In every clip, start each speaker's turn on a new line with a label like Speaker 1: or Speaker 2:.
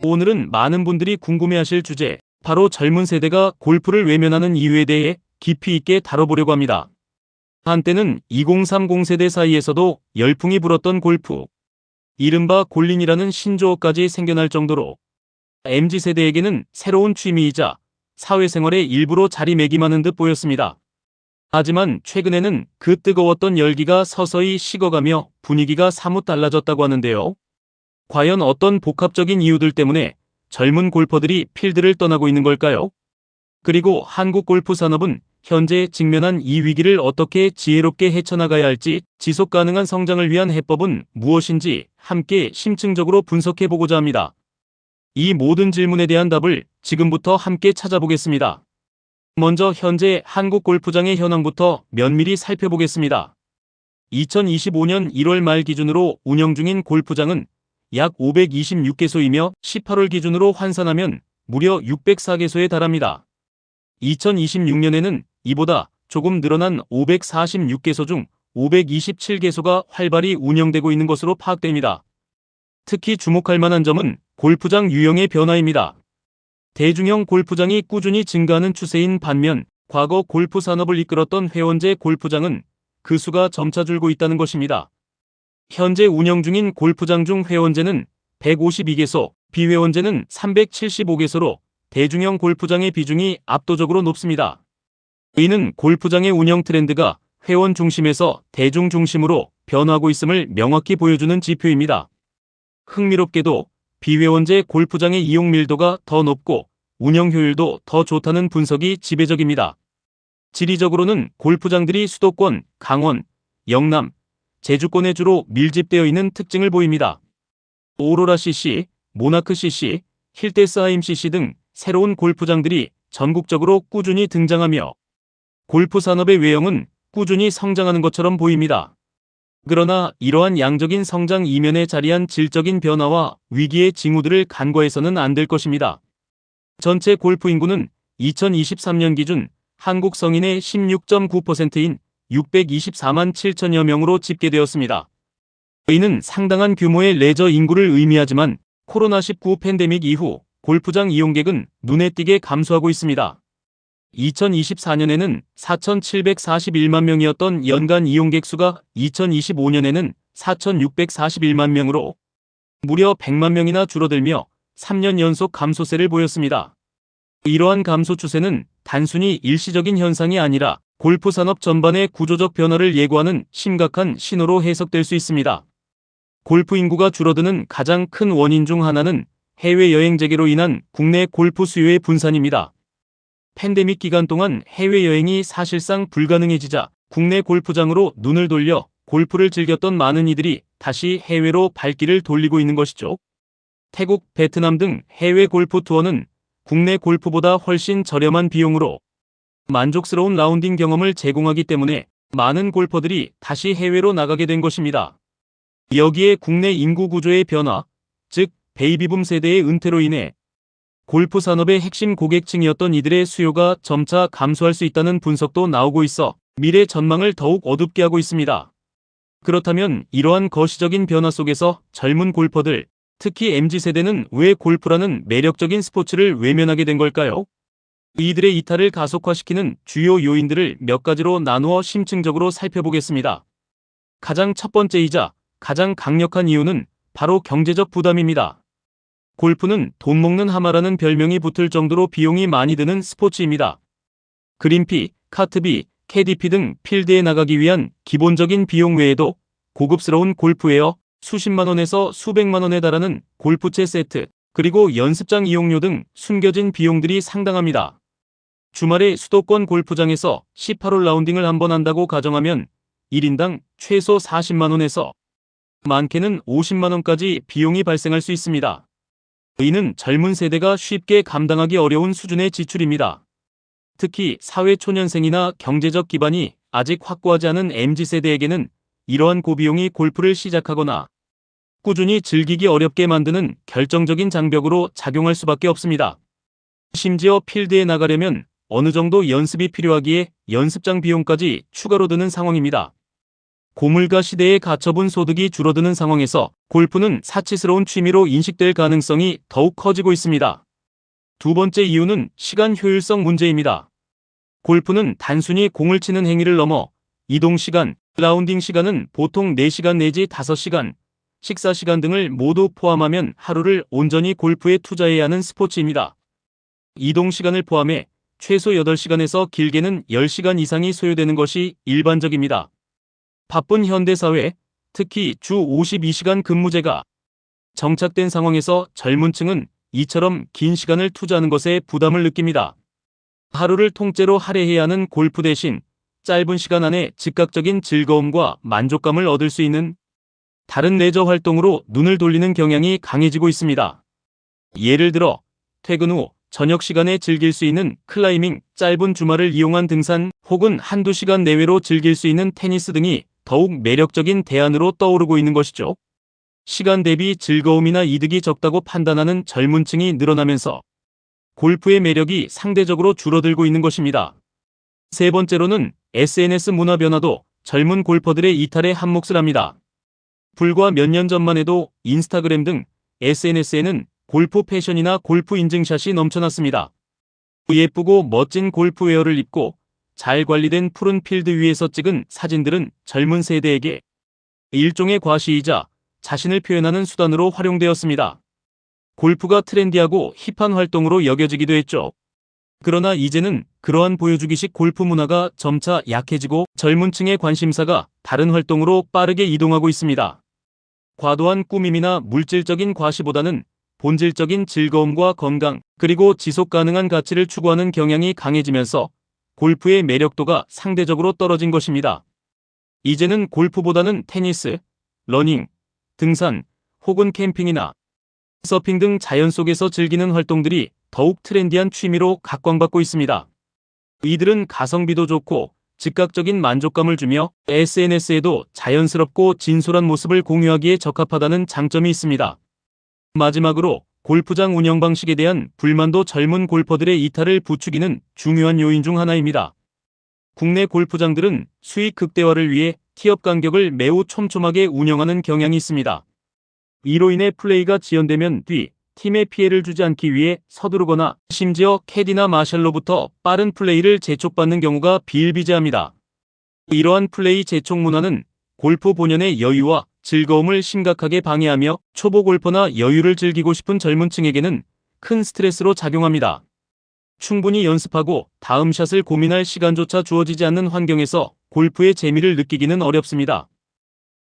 Speaker 1: 오늘은 많은 분들이 궁금해하실 주제, 바로 젊은 세대가 골프를 외면하는 이유에 대해 깊이 있게 다뤄보려고 합니다. 한때는 2030 세대 사이에서도 열풍이 불었던 골프, 이른바 골린이라는 신조어까지 생겨날 정도로 MZ세대에게는 새로운 취미이자 사회생활의 일부로 자리매김하는 듯 보였습니다. 하지만 최근에는 그 뜨거웠던 열기가 서서히 식어가며 분위기가 사뭇 달라졌다고 하는데요. 과연 어떤 복합적인 이유들 때문에 젊은 골퍼들이 필드를 떠나고 있는 걸까요? 그리고 한국 골프 산업은 현재 직면한 이 위기를 어떻게 지혜롭게 헤쳐나가야 할지, 지속 가능한 성장을 위한 해법은 무엇인지 함께 심층적으로 분석해보고자 합니다. 이 모든 질문에 대한 답을 지금부터 함께 찾아보겠습니다. 먼저 현재 한국 골프장의 현황부터 면밀히 살펴보겠습니다. 2025년 1월 말 기준으로 운영 중인 골프장은 약 526개소이며 18월 기준으로 환산하면 무려 604개소에 달합니다. 2026년에는 이보다 조금 늘어난 546개소 중 527개소가 활발히 운영되고 있는 것으로 파악됩니다. 특히 주목할 만한 점은 골프장 유형의 변화입니다. 대중형 골프장이 꾸준히 증가하는 추세인 반면 과거 골프 산업을 이끌었던 회원제 골프장은 그 수가 점차 줄고 있다는 것입니다. 현재 운영 중인 골프장 중 회원제는 152개소, 비회원제는 375개소로 대중형 골프장의 비중이 압도적으로 높습니다. 이는 골프장의 운영 트렌드가 회원 중심에서 대중 중심으로 변화하고 있음을 명확히 보여주는 지표입니다. 흥미롭게도 비회원제 골프장의 이용 밀도가 더 높고 운영 효율도 더 좋다는 분석이 지배적입니다. 지리적으로는 골프장들이 수도권, 강원, 영남, 제주권에 주로 밀집되어 있는 특징을 보입니다. 오로라 CC, 모나크 CC, 힐데스하임 CC 등 새로운 골프장들이 전국적으로 꾸준히 등장하며 골프 산업의 외형은 꾸준히 성장하는 것처럼 보입니다. 그러나 이러한 양적인 성장 이면에 자리한 질적인 변화와 위기의 징후들을 간과해서는 안 될 것입니다. 전체 골프 인구는 2023년 기준 한국 성인의 16.9%인 624만 7천여 명으로 집계되었습니다. 이는 상당한 규모의 레저 인구를 의미하지만 코로나19 팬데믹 이후 골프장 이용객은 눈에 띄게 감소하고 있습니다. 2024년에는 4,741만 명이었던 연간 이용객 수가 2025년에는 4,641만 명으로 무려 100만 명이나 줄어들며 3년 연속 감소세를 보였습니다. 이러한 감소 추세는 단순히 일시적인 현상이 아니라 골프 산업 전반의 구조적 변화를 예고하는 심각한 신호로 해석될 수 있습니다. 골프 인구가 줄어드는 가장 큰 원인 중 하나는 해외여행 재개로 인한 국내 골프 수요의 분산입니다. 팬데믹 기간 동안 해외여행이 사실상 불가능해지자 국내 골프장으로 눈을 돌려 골프를 즐겼던 많은 이들이 다시 해외로 발길을 돌리고 있는 것이죠. 태국, 베트남 등 해외 골프 투어는 국내 골프보다 훨씬 저렴한 비용으로 만족스러운 라운딩 경험을 제공하기 때문에 많은 골퍼들이 다시 해외로 나가게 된 것입니다. 여기에 국내 인구 구조의 변화, 즉 베이비붐 세대의 은퇴로 인해 골프 산업의 핵심 고객층이었던 이들의 수요가 점차 감소할 수 있다는 분석도 나오고 있어 미래 전망을 더욱 어둡게 하고 있습니다. 그렇다면 이러한 거시적인 변화 속에서 젊은 골퍼들, 특히 MZ세대는 왜 골프라는 매력적인 스포츠를 외면하게 된 걸까요? 이들의 이탈을 가속화시키는 주요 요인들을 몇 가지로 나누어 심층적으로 살펴보겠습니다. 가장 첫 번째이자 가장 강력한 이유는 바로 경제적 부담입니다. 골프는 돈 먹는 하마라는 별명이 붙을 정도로 비용이 많이 드는 스포츠입니다. 그린피, 카트비, 캐디피 등 필드에 나가기 위한 기본적인 비용 외에도 고급스러운 골프웨어, 수십만 원에서 수백만 원에 달하는 골프채 세트, 그리고 연습장 이용료 등 숨겨진 비용들이 상당합니다. 주말에 수도권 골프장에서 18홀 라운딩을 한번 한다고 가정하면 1인당 최소 40만 원에서 많게는 50만 원까지 비용이 발생할 수 있습니다. 이는 젊은 세대가 쉽게 감당하기 어려운 수준의 지출입니다. 특히 사회초년생이나 경제적 기반이 아직 확고하지 않은 MZ세대에게는 이러한 고비용이 골프를 시작하거나 꾸준히 즐기기 어렵게 만드는 결정적인 장벽으로 작용할 수밖에 없습니다. 심지어 필드에 나가려면 어느 정도 연습이 필요하기에 연습장 비용까지 추가로 드는 상황입니다. 고물가 시대에 가처분 소득이 줄어드는 상황에서 골프는 사치스러운 취미로 인식될 가능성이 더욱 커지고 있습니다. 두 번째 이유는 시간 효율성 문제입니다. 골프는 단순히 공을 치는 행위를 넘어 이동 시간, 라운딩 시간은 보통 4시간 내지 5시간, 식사 시간 등을 모두 포함하면 하루를 온전히 골프에 투자해야 하는 스포츠입니다. 이동 시간을 포함해 최소 8시간에서 길게는 10시간 이상이 소요되는 것이 일반적입니다. 바쁜 현대사회, 특히 주 52시간 근무제가 정착된 상황에서 젊은 층은 이처럼 긴 시간을 투자하는 것에 부담을 느낍니다. 하루를 통째로 할애해야 하는 골프 대신 짧은 시간 안에 즉각적인 즐거움과 만족감을 얻을 수 있는 다른 레저 활동으로 눈을 돌리는 경향이 강해지고 있습니다. 예를 들어 퇴근 후 저녁 시간에 즐길 수 있는 클라이밍, 짧은 주말을 이용한 등산, 혹은 한두 시간 내외로 즐길 수 있는 테니스 등이 더욱 매력적인 대안으로 떠오르고 있는 것이죠. 시간 대비 즐거움이나 이득이 적다고 판단하는 젊은 층이 늘어나면서 골프의 매력이 상대적으로 줄어들고 있는 것입니다. 세 번째로는 SNS 문화 변화도 젊은 골퍼들의 이탈에 한몫을 합니다. 불과 몇 년 전만 해도 인스타그램 등 SNS에는 골프 패션이나 골프 인증샷이 넘쳐났습니다. 예쁘고 멋진 골프웨어를 입고 잘 관리된 푸른 필드 위에서 찍은 사진들은 젊은 세대에게 일종의 과시이자 자신을 표현하는 수단으로 활용되었습니다. 골프가 트렌디하고 힙한 활동으로 여겨지기도 했죠. 그러나 이제는 그러한 보여주기식 골프 문화가 점차 약해지고 젊은 층의 관심사가 다른 활동으로 빠르게 이동하고 있습니다. 과도한 꾸밈이나 물질적인 과시보다는 본질적인 즐거움과 건강, 그리고 지속 가능한 가치를 추구하는 경향이 강해지면서 골프의 매력도가 상대적으로 떨어진 것입니다. 이제는 골프보다는 테니스, 러닝, 등산, 혹은 캠핑이나 서핑 등 자연 속에서 즐기는 활동들이 더욱 트렌디한 취미로 각광받고 있습니다. 이들은 가성비도 좋고 즉각적인 만족감을 주며 SNS에도 자연스럽고 진솔한 모습을 공유하기에 적합하다는 장점이 있습니다. 마지막으로 골프장 운영 방식에 대한 불만도 젊은 골퍼들의 이탈을 부추기는 중요한 요인 중 하나입니다. 국내 골프장들은 수익 극대화를 위해 티업 간격을 매우 촘촘하게 운영하는 경향이 있습니다. 이로 인해 플레이가 지연되면 팀에 피해를 주지 않기 위해 서두르거나 심지어 캐디나 마샬로부터 빠른 플레이를 재촉받는 경우가 비일비재합니다. 이러한 플레이 재촉 문화는 골프 본연의 여유와 즐거움을 심각하게 방해하며 초보 골퍼나 여유를 즐기고 싶은 젊은 층에게는 큰 스트레스로 작용합니다. 충분히 연습하고 다음 샷을 고민할 시간조차 주어지지 않는 환경에서 골프의 재미를 느끼기는 어렵습니다.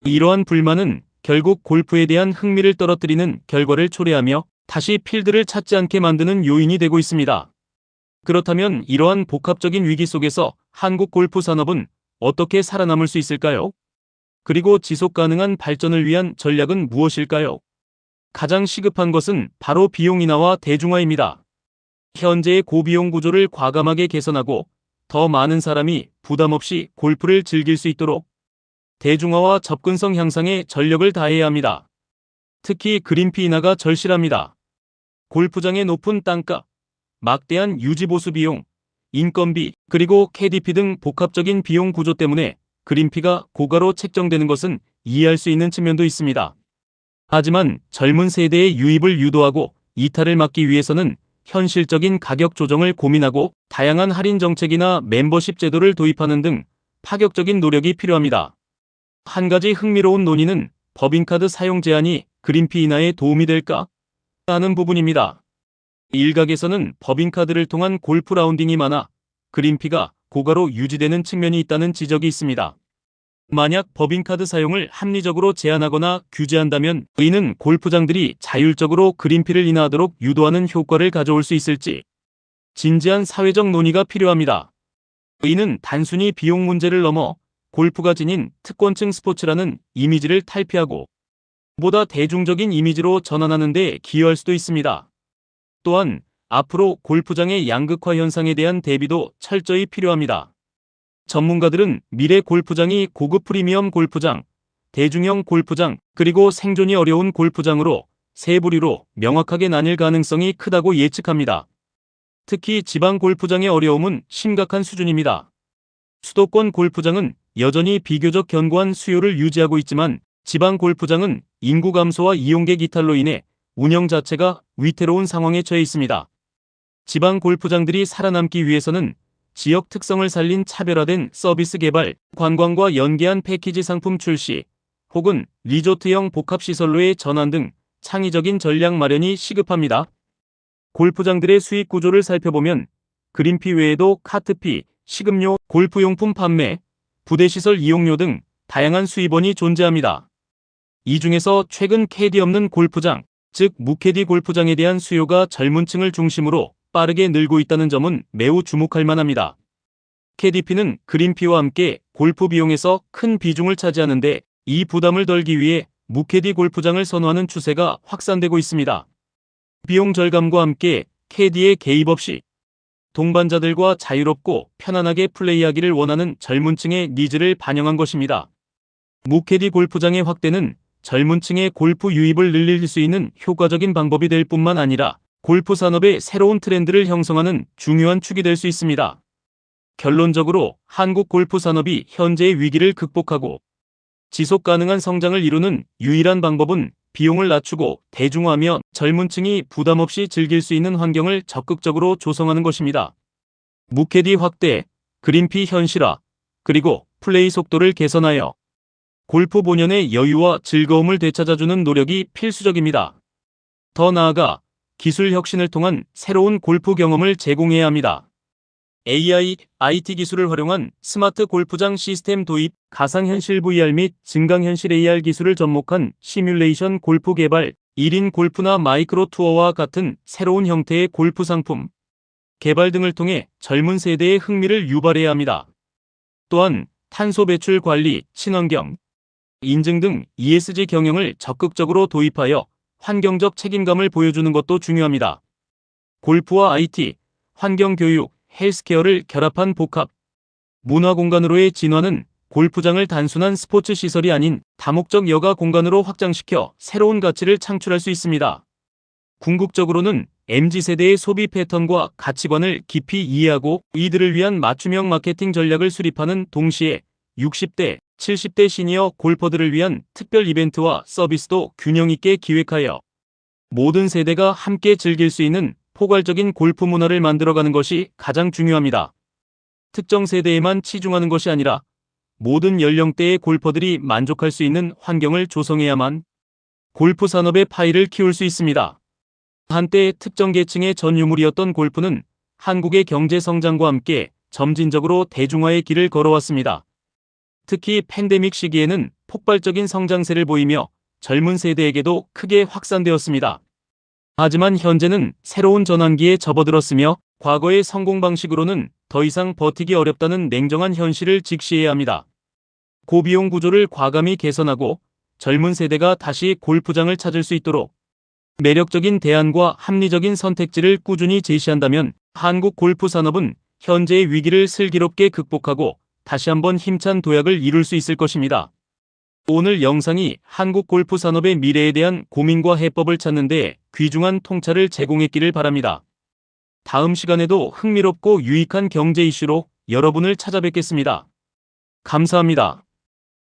Speaker 1: 이러한 불만은 결국 골프에 대한 흥미를 떨어뜨리는 결과를 초래하며 다시 필드를 찾지 않게 만드는 요인이 되고 있습니다. 그렇다면 이러한 복합적인 위기 속에서 한국 골프 산업은 어떻게 살아남을 수 있을까요? 그리고 지속 가능한 발전을 위한 전략은 무엇일까요? 가장 시급한 것은 바로 비용 인하와 대중화입니다. 현재의 고비용 구조를 과감하게 개선하고 더 많은 사람이 부담 없이 골프를 즐길 수 있도록 대중화와 접근성 향상에 전력을 다해야 합니다. 특히 그린피 인하가 절실합니다. 골프장의 높은 땅값, 막대한 유지보수 비용, 인건비, 그리고 캐디피 등 복합적인 비용 구조 때문에 그린피가 고가로 책정되는 것은 이해할 수 있는 측면도 있습니다. 하지만 젊은 세대의 유입을 유도하고 이탈을 막기 위해서는 현실적인 가격 조정을 고민하고 다양한 할인 정책이나 멤버십 제도를 도입하는 등 파격적인 노력이 필요합니다. 한 가지 흥미로운 논의는 법인카드 사용 제한이 그린피 인하에 도움이 될까? 하는 부분입니다. 일각에서는 법인카드를 통한 골프 라운딩이 많아 그린피가 고가로 유지되는 측면이 있다는 지적이 있습니다. 만약 법인카드 사용을 합리적으로 제한하거나 규제한다면 이는 골프장들이 자율적으로 그린피를 인하하도록 유도하는 효과를 가져올 수 있을지 진지한 사회적 논의가 필요합니다. 이는 단순히 비용 문제를 넘어 골프가 지닌 특권층 스포츠라는 이미지를 탈피하고 보다 대중적인 이미지로 전환하는 데 기여할 수도 있습니다. 또한 앞으로 골프장의 양극화 현상에 대한 대비도 철저히 필요합니다. 전문가들은 미래 골프장이 고급 프리미엄 골프장, 대중형 골프장, 그리고 생존이 어려운 골프장으로 세 부류로 명확하게 나뉠 가능성이 크다고 예측합니다. 특히 지방 골프장의 어려움은 심각한 수준입니다. 수도권 골프장은 여전히 비교적 견고한 수요를 유지하고 있지만 지방 골프장은 인구 감소와 이용객 이탈로 인해 운영 자체가 위태로운 상황에 처해 있습니다. 지방 골프장들이 살아남기 위해서는 지역 특성을 살린 차별화된 서비스 개발, 관광과 연계한 패키지 상품 출시, 혹은 리조트형 복합시설로의 전환 등 창의적인 전략 마련이 시급합니다. 골프장들의 수익 구조를 살펴보면 그린피 외에도 카트피, 식음료, 골프용품 판매, 부대시설 이용료 등 다양한 수입원이 존재합니다. 이 중에서 최근 캐디 없는 골프장, 즉 무캐디 골프장에 대한 수요가 젊은 층을 중심으로 빠르게 늘고 있다는 점은 매우 주목할 만합니다. 캐디피는 그린피와 함께 골프 비용에서 큰 비중을 차지하는데 이 부담을 덜기 위해 무캐디 골프장을 선호하는 추세가 확산되고 있습니다. 비용 절감과 함께 캐디의 개입 없이 동반자들과 자유롭고 편안하게 플레이하기를 원하는 젊은 층의 니즈를 반영한 것입니다. 무캐디 골프장의 확대는 젊은 층의 골프 유입을 늘릴 수 있는 효과적인 방법이 될 뿐만 아니라 골프 산업의 새로운 트렌드를 형성하는 중요한 축이 될 수 있습니다. 결론적으로 한국 골프 산업이 현재의 위기를 극복하고 지속 가능한 성장을 이루는 유일한 방법은 비용을 낮추고 대중화하며 젊은 층이 부담 없이 즐길 수 있는 환경을 적극적으로 조성하는 것입니다. 무캐디 확대, 그린피 현실화, 그리고 플레이 속도를 개선하여 골프 본연의 여유와 즐거움을 되찾아주는 노력이 필수적입니다. 더 나아가 기술 혁신을 통한 새로운 골프 경험을 제공해야 합니다. AI, IT 기술을 활용한 스마트 골프장 시스템 도입, 가상현실 VR 및 증강현실 AR 기술을 접목한 시뮬레이션 골프 개발, 1인 골프나 마이크로 투어와 같은 새로운 형태의 골프 상품 개발 등을 통해 젊은 세대의 흥미를 유발해야 합니다. 또한 탄소 배출 관리, 친환경 인증 등 ESG 경영을 적극적으로 도입하여 환경적 책임감을 보여주는 것도 중요합니다. 골프와 IT, 환경교육, 헬스케어를 결합한 복합 문화공간으로의 진화는 골프장을 단순한 스포츠 시설이 아닌 다목적 여가 공간으로 확장시켜 새로운 가치를 창출할 수 있습니다. 궁극적으로는 MZ세대의 소비 패턴과 가치관을 깊이 이해하고 이들을 위한 맞춤형 마케팅 전략을 수립하는 동시에 60대, 70대 시니어 골퍼들을 위한 특별 이벤트와 서비스도 균형 있게 기획하여 모든 세대가 함께 즐길 수 있는 포괄적인 골프 문화를 만들어가는 것이 가장 중요합니다. 특정 세대에만 치중하는 것이 아니라 모든 연령대의 골퍼들이 만족할 수 있는 환경을 조성해야만 골프 산업의 파이를 키울 수 있습니다. 한때 특정 계층의 전 유물이었던 골프는 한국의 경제 성장과 함께 점진적으로 대중화의 길을 걸어왔습니다. 특히 팬데믹 시기에는 폭발적인 성장세를 보이며 젊은 세대에게도 크게 확산되었습니다. 하지만 현재는 새로운 전환기에 접어들었으며 과거의 성공 방식으로는 더 이상 버티기 어렵다는 냉정한 현실을 직시해야 합니다. 고비용 구조를 과감히 개선하고 젊은 세대가 다시 골프장을 찾을 수 있도록 매력적인 대안과 합리적인 선택지를 꾸준히 제시한다면 한국 골프 산업은 현재의 위기를 슬기롭게 극복하고 다시 한번 힘찬 도약을 이룰 수 있을 것입니다. 오늘 영상이 한국 골프 산업의 미래에 대한 고민과 해법을 찾는 데 귀중한 통찰을 제공했기를 바랍니다. 다음 시간에도 흥미롭고 유익한 경제 이슈로 여러분을 찾아뵙겠습니다. 감사합니다.